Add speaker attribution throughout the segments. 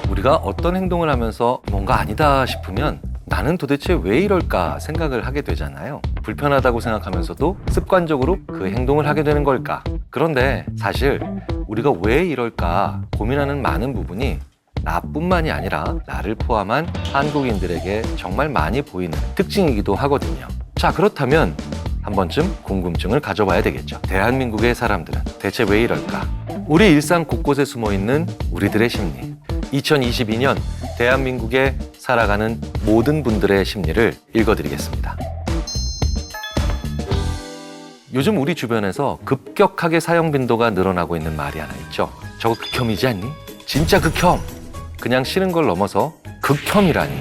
Speaker 1: 우리가 어떤 행동을 하면서 뭔가 아니다 싶으면 나는 도대체 왜 이럴까 생각을 하게 되잖아요. 불편하다고 생각하면서도 습관적으로 그 행동을 하게 되는 걸까? 그런데 사실 우리가 왜 이럴까 고민하는 많은 부분이 나뿐만이 아니라 나를 포함한 한국인들에게 정말 많이 보이는 특징이기도 하거든요. 자, 그렇다면 한 번쯤 궁금증을 가져봐야 되겠죠. 대한민국의 사람들은 대체 왜 이럴까? 우리 일상 곳곳에 숨어있는 우리들의 심리. 2022년 대한민국에 살아가는 모든 분들의 심리를 읽어드리겠습니다. 요즘 우리 주변에서 급격하게 사용 빈도가 늘어나고 있는 말이 하나 있죠. 저거 극혐이지 않니? 진짜 극혐! 그냥 싫은 걸 넘어서 극혐이라니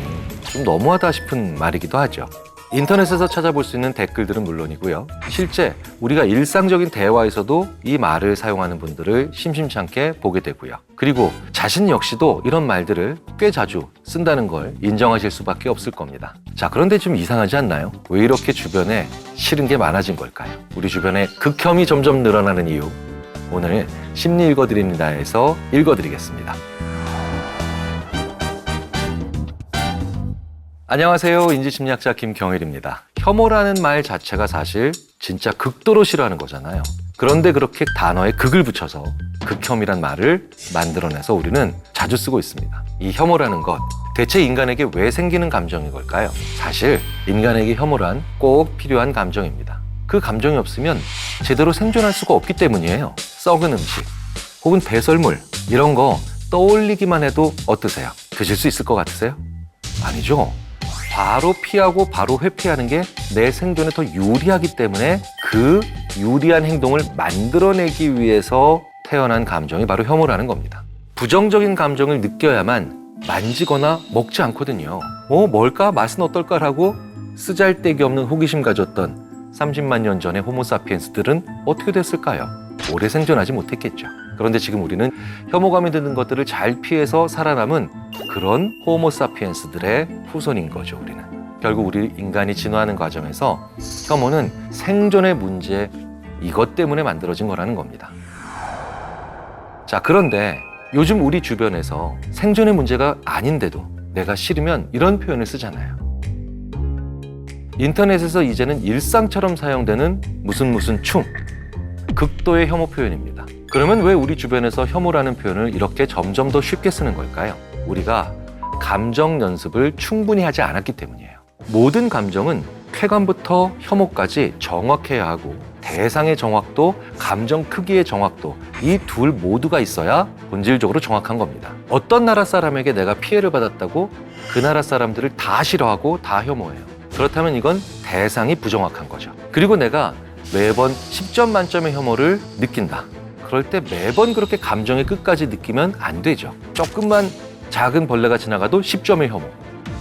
Speaker 1: 좀 너무하다 싶은 말이기도 하죠. 인터넷에서 찾아볼 수 있는 댓글들은 물론이고요. 실제 우리가 일상적인 대화에서도 이 말을 사용하는 분들을 심심찮게 보게 되고요. 그리고 자신 역시도 이런 말들을 꽤 자주 쓴다는 걸 인정하실 수밖에 없을 겁니다. 자, 그런데 좀 이상하지 않나요? 왜 이렇게 주변에 싫은 게 많아진 걸까요? 우리 주변에 극혐이 점점 늘어나는 이유, 오늘 심리 읽어드립니다에서 읽어드리겠습니다. 안녕하세요. 인지심리학자 김경일입니다. 혐오라는 말 자체가 사실 진짜 극도로 싫어하는 거잖아요. 그런데 그렇게 단어에 극을 붙여서 극혐이란 말을 만들어내서 우리는 자주 쓰고 있습니다. 이 혐오라는 것, 대체 인간에게 왜 생기는 감정인 걸까요? 사실 인간에게 혐오란 꼭 필요한 감정입니다. 그 감정이 없으면 제대로 생존할 수가 없기 때문이에요. 썩은 음식 혹은 배설물 이런 거 떠올리기만 해도 어떠세요? 드실 수 있을 것 같으세요? 아니죠. 바로 피하고 바로 회피하는 게 내 생존에 더 유리하기 때문에 그 유리한 행동을 만들어내기 위해서 태어난 감정이 바로 혐오라는 겁니다. 부정적인 감정을 느껴야만 만지거나 먹지 않거든요. 뭘까? 맛은 어떨까라고 쓰잘데기 없는 호기심 가졌던 30만 년 전의 호모사피엔스들은 어떻게 됐을까요? 오래 생존하지 못했겠죠. 그런데 지금 우리는 혐오감이 드는 것들을 잘 피해서 살아남은 그런 호모사피엔스들의 후손인 거죠, 우리는. 결국 우리 인간이 진화하는 과정에서 혐오는 생존의 문제, 이것 때문에 만들어진 거라는 겁니다. 자, 그런데 요즘 우리 주변에서 생존의 문제가 아닌데도 내가 싫으면 이런 표현을 쓰잖아요. 인터넷에서 이제는 일상처럼 사용되는 무슨 충, 극도의 혐오 표현입니다. 그러면 왜 우리 주변에서 혐오라는 표현을 이렇게 점점 더 쉽게 쓰는 걸까요? 우리가 감정 연습을 충분히 하지 않았기 때문이에요. 모든 감정은 쾌감부터 혐오까지 정확해야 하고 대상의 정확도, 감정 크기의 정확도 이 둘 모두가 있어야 본질적으로 정확한 겁니다. 어떤 나라 사람에게 내가 피해를 받았다고 그 나라 사람들을 다 싫어하고 다 혐오해요. 그렇다면 이건 대상이 부정확한 거죠. 그리고 내가 매번 10점 만점의 혐오를 느낀다. 그럴 때 매번 그렇게 감정의 끝까지 느끼면 안 되죠. 조금만 작은 벌레가 지나가도 10점의 혐오.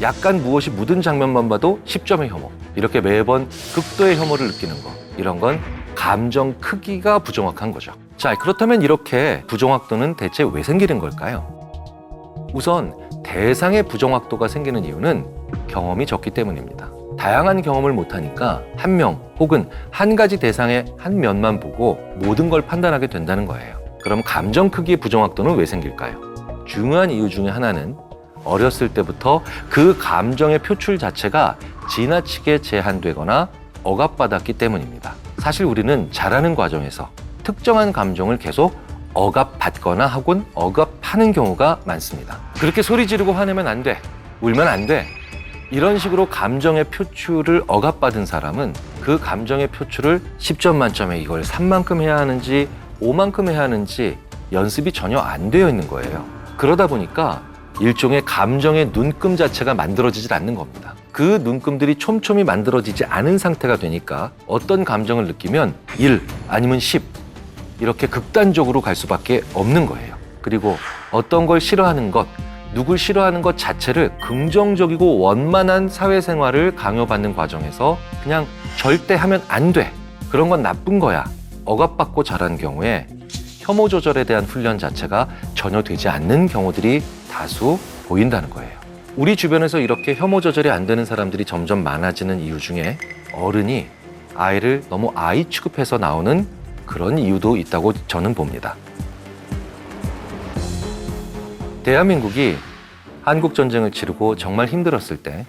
Speaker 1: 약간 무엇이 묻은 장면만 봐도 10점의 혐오. 이렇게 매번 극도의 혐오를 느끼는 거. 이런 건 감정 크기가 부정확한 거죠. 자, 그렇다면 이렇게 부정확도는 대체 왜 생기는 걸까요? 우선 대상의 부정확도가 생기는 이유는 경험이 적기 때문입니다. 다양한 경험을 못하니까 한 명 혹은 한 가지 대상의 한 면만 보고 모든 걸 판단하게 된다는 거예요. 그럼 감정 크기의 부정확도는 왜 생길까요? 중요한 이유 중에 하나는 어렸을 때부터 그 감정의 표출 자체가 지나치게 제한되거나 억압받았기 때문입니다. 사실 우리는 자라는 과정에서 특정한 감정을 계속 억압받거나 혹은 억압하는 경우가 많습니다. 그렇게 소리 지르고 화내면 안 돼, 울면 안 돼, 이런 식으로 감정의 표출을 억압받은 사람은 그 감정의 표출을 10점 만점에 이걸 3만큼 해야 하는지 5만큼 해야 하는지 연습이 전혀 안 되어 있는 거예요. 그러다 보니까 일종의 감정의 눈금 자체가 만들어지질 않는 겁니다. 그 눈금들이 촘촘히 만들어지지 않은 상태가 되니까 어떤 감정을 느끼면 1 아니면 10 이렇게 극단적으로 갈 수밖에 없는 거예요. 그리고 어떤 걸 싫어하는 것, 누굴 싫어하는 것 자체를 긍정적이고 원만한 사회생활을 강요받는 과정에서 그냥 절대 하면 안 돼, 그런 건 나쁜 거야, 억압받고 자란 경우에 혐오 조절에 대한 훈련 자체가 전혀 되지 않는 경우들이 다수 보인다는 거예요. 우리 주변에서 이렇게 혐오 조절이 안 되는 사람들이 점점 많아지는 이유 중에 어른이 아이를 너무 아이 취급해서 나오는 그런 이유도 있다고 저는 봅니다. 대한민국이 한국 전쟁을 치르고 정말 힘들었을 때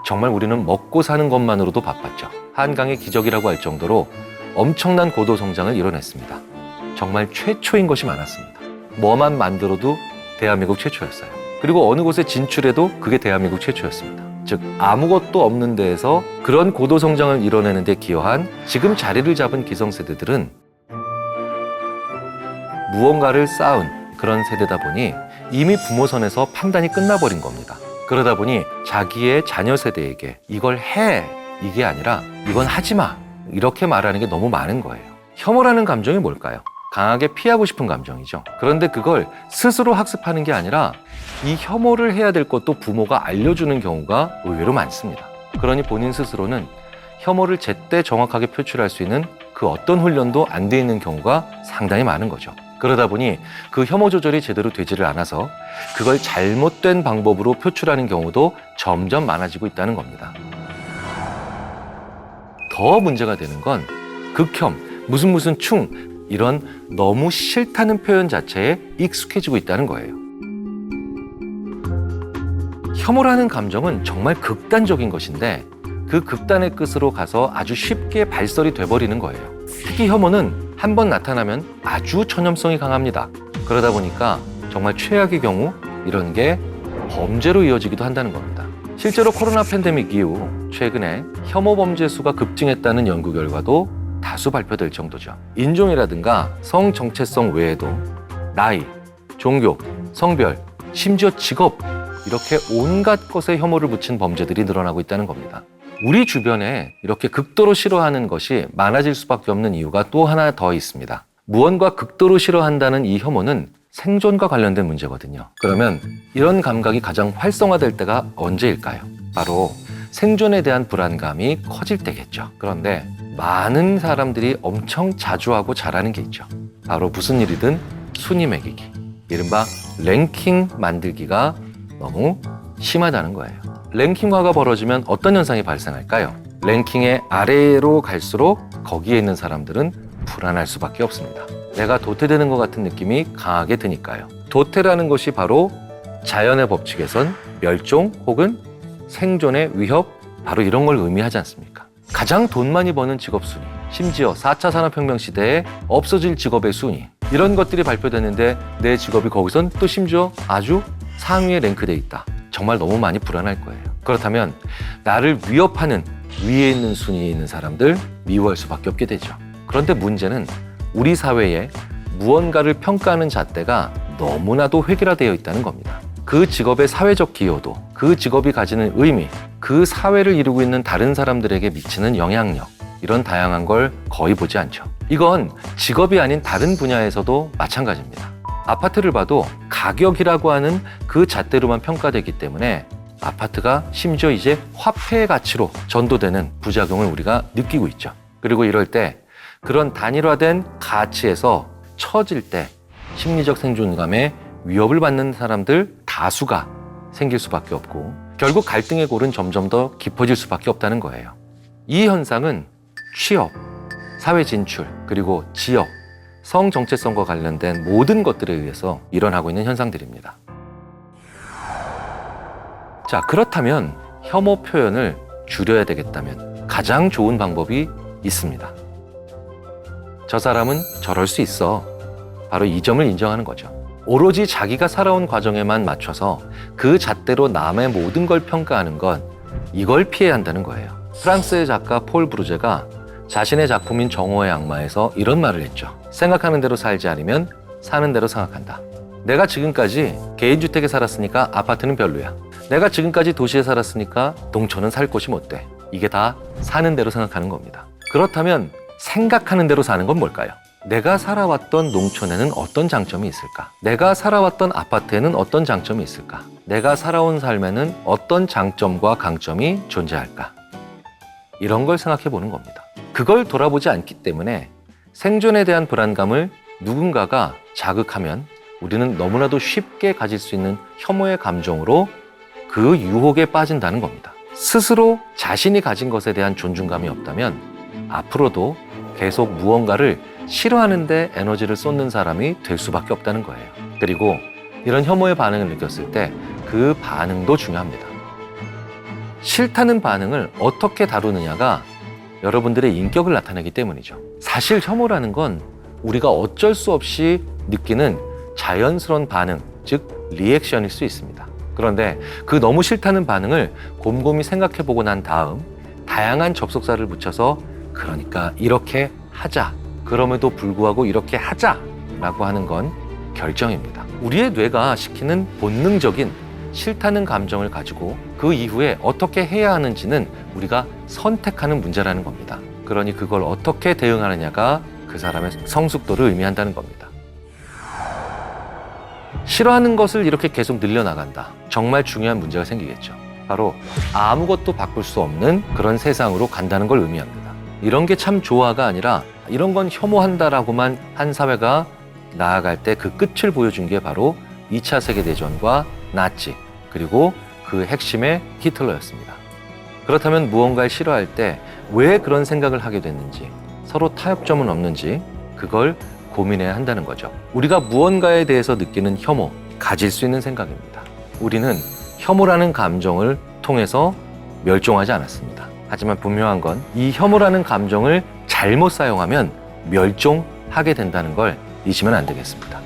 Speaker 1: 정말 우리는 먹고 사는 것만으로도 바빴죠. 한강의 기적이라고 할 정도로 엄청난 고도 성장을 이뤄냈습니다. 정말 최초인 것이 많았습니다. 뭐만 만들어도 대한민국 최초였어요. 그리고 어느 곳에 진출해도 그게 대한민국 최초였습니다. 즉 아무것도 없는 데에서 그런 고도 성장을 이뤄내는 데 기여한 지금 자리를 잡은 기성세대들은 무언가를 쌓은 그런 세대다 보니 이미 부모 선에서 판단이 끝나버린 겁니다. 그러다 보니 자기의 자녀 세대에게 이걸 해, 이게 아니라 이건 하지 마, 이렇게 말하는 게 너무 많은 거예요. 혐오라는 감정이 뭘까요? 강하게 피하고 싶은 감정이죠. 그런데 그걸 스스로 학습하는 게 아니라 이 혐오를 해야 될 것도 부모가 알려주는 경우가 의외로 많습니다. 그러니 본인 스스로는 혐오를 제때 정확하게 표출할 수 있는 그 어떤 훈련도 안 돼 있는 경우가 상당히 많은 거죠. 그러다 보니 그 혐오 조절이 제대로 되지를 않아서 그걸 잘못된 방법으로 표출하는 경우도 점점 많아지고 있다는 겁니다. 더 문제가 되는 건 극혐, 무슨 충, 이런 너무 싫다는 표현 자체에 익숙해지고 있다는 거예요. 혐오라는 감정은 정말 극단적인 것인데 그 극단의 끝으로 가서 아주 쉽게 발설이 돼버리는 거예요. 특히 혐오는 한 번 나타나면 아주 전염성이 강합니다. 그러다 보니까 정말 최악의 경우 이런 게 범죄로 이어지기도 한다는 겁니다. 실제로 코로나 팬데믹 이후 최근에 혐오 범죄 수가 급증했다는 연구 결과도 다수 발표될 정도죠. 인종이라든가 성 정체성 외에도 나이, 종교, 성별, 심지어 직업, 이렇게 온갖 것에 혐오를 붙인 범죄들이 늘어나고 있다는 겁니다. 우리 주변에 이렇게 극도로 싫어하는 것이 많아질 수밖에 없는 이유가 또 하나 더 있습니다. 무언가 극도로 싫어한다는 이 혐오는 생존과 관련된 문제거든요. 그러면 이런 감각이 가장 활성화될 때가 언제일까요? 바로 생존에 대한 불안감이 커질 때겠죠. 그런데 많은 사람들이 엄청 자주 하고 잘하는 게 있죠. 바로 무슨 일이든 순위 매기기, 이른바 랭킹 만들기가 너무 심하다는 거예요. 랭킹화가 벌어지면 어떤 현상이 발생할까요? 랭킹의 아래로 갈수록 거기에 있는 사람들은 불안할 수밖에 없습니다. 내가 도태되는 것 같은 느낌이 강하게 드니까요. 도태라는 것이 바로 자연의 법칙에선 멸종 혹은 생존의 위협, 바로 이런 걸 의미하지 않습니까? 가장 돈 많이 버는 직업 순위, 심지어 4차 산업혁명 시대에 없어질 직업의 순위, 이런 것들이 발표됐는데 내 직업이 거기선 또 심지어 아주 상위에 랭크돼 있다. 정말 너무 많이 불안할 거예요. 그렇다면 나를 위협하는 위에 있는 순위에 있는 사람들 미워할 수밖에 없게 되죠. 그런데 문제는 우리 사회에 무언가를 평가하는 잣대가 너무나도 획일화되어 있다는 겁니다. 그 직업의 사회적 기여도, 그 직업이 가지는 의미, 그 사회를 이루고 있는 다른 사람들에게 미치는 영향력, 이런 다양한 걸 거의 보지 않죠. 이건 직업이 아닌 다른 분야에서도 마찬가지입니다. 아파트를 봐도 가격이라고 하는 그 잣대로만 평가되기 때문에 아파트가 심지어 이제 화폐의 가치로 전도되는 부작용을 우리가 느끼고 있죠. 그리고 이럴 때 그런 단일화된 가치에서 처질 때 심리적 생존감에 위협을 받는 사람들 다수가 생길 수밖에 없고 결국 갈등의 골은 점점 더 깊어질 수밖에 없다는 거예요. 이 현상은 취업, 사회 진출, 그리고 지역, 성 정체성과 관련된 모든 것들에 의해서 일어나고 있는 현상들입니다. 자, 그렇다면 혐오 표현을 줄여야 되겠다면 가장 좋은 방법이 있습니다. 저 사람은 저럴 수 있어. 바로 이 점을 인정하는 거죠. 오로지 자기가 살아온 과정에만 맞춰서 그 잣대로 남의 모든 걸 평가하는 건 이걸 피해야 한다는 거예요. 프랑스의 작가 폴 브루제가 자신의 작품인 정오의 악마에서 이런 말을 했죠. 생각하는 대로 살지 않으면 사는 대로 생각한다. 내가 지금까지 개인주택에 살았으니까 아파트는 별로야. 내가 지금까지 도시에 살았으니까 농촌은 살 곳이 못 돼. 이게 다 사는 대로 생각하는 겁니다. 그렇다면 생각하는 대로 사는 건 뭘까요? 내가 살아왔던 농촌에는 어떤 장점이 있을까? 내가 살아왔던 아파트에는 어떤 장점이 있을까? 내가 살아온 삶에는 어떤 장점과 강점이 존재할까? 이런 걸 생각해 보는 겁니다. 그걸 돌아보지 않기 때문에 생존에 대한 불안감을 누군가가 자극하면 우리는 너무나도 쉽게 가질 수 있는 혐오의 감정으로 그 유혹에 빠진다는 겁니다. 스스로 자신이 가진 것에 대한 존중감이 없다면 앞으로도 계속 무언가를 싫어하는 데 에너지를 쏟는 사람이 될 수밖에 없다는 거예요. 그리고 이런 혐오의 반응을 느꼈을 때 그 반응도 중요합니다. 싫다는 반응을 어떻게 다루느냐가 여러분들의 인격을 나타내기 때문이죠. 사실 혐오라는 건 우리가 어쩔 수 없이 느끼는 자연스러운 반응, 즉 리액션일 수 있습니다. 그런데 그 너무 싫다는 반응을 곰곰이 생각해보고 난 다음 다양한 접속사를 붙여서 그러니까 이렇게 하자, 그럼에도 불구하고 이렇게 하자라고 하는 건 결정입니다. 우리의 뇌가 시키는 본능적인 싫다는 감정을 가지고 그 이후에 어떻게 해야 하는지는 우리가 선택하는 문제라는 겁니다. 그러니 그걸 어떻게 대응하느냐가 그 사람의 성숙도를 의미한다는 겁니다. 싫어하는 것을 이렇게 계속 늘려나간다. 정말 중요한 문제가 생기겠죠. 바로 아무것도 바꿀 수 없는 그런 세상으로 간다는 걸 의미합니다. 이런 게 참 조화가 아니라 이런 건 혐오한다라고만 한 사회가 나아갈 때 그 끝을 보여준 게 바로 2차 세계대전과 나치, 그리고 그 핵심의 히틀러였습니다. 그렇다면 무언가를 싫어할 때 왜 그런 생각을 하게 됐는지, 서로 타협점은 없는지 그걸 고민해야 한다는 거죠. 우리가 무언가에 대해서 느끼는 혐오, 가질 수 있는 생각입니다. 우리는 혐오라는 감정을 통해서 멸종하지 않았습니다. 하지만 분명한 건 이 혐오라는 감정을 잘못 사용하면 멸종하게 된다는 걸 잊으면 안 되겠습니다.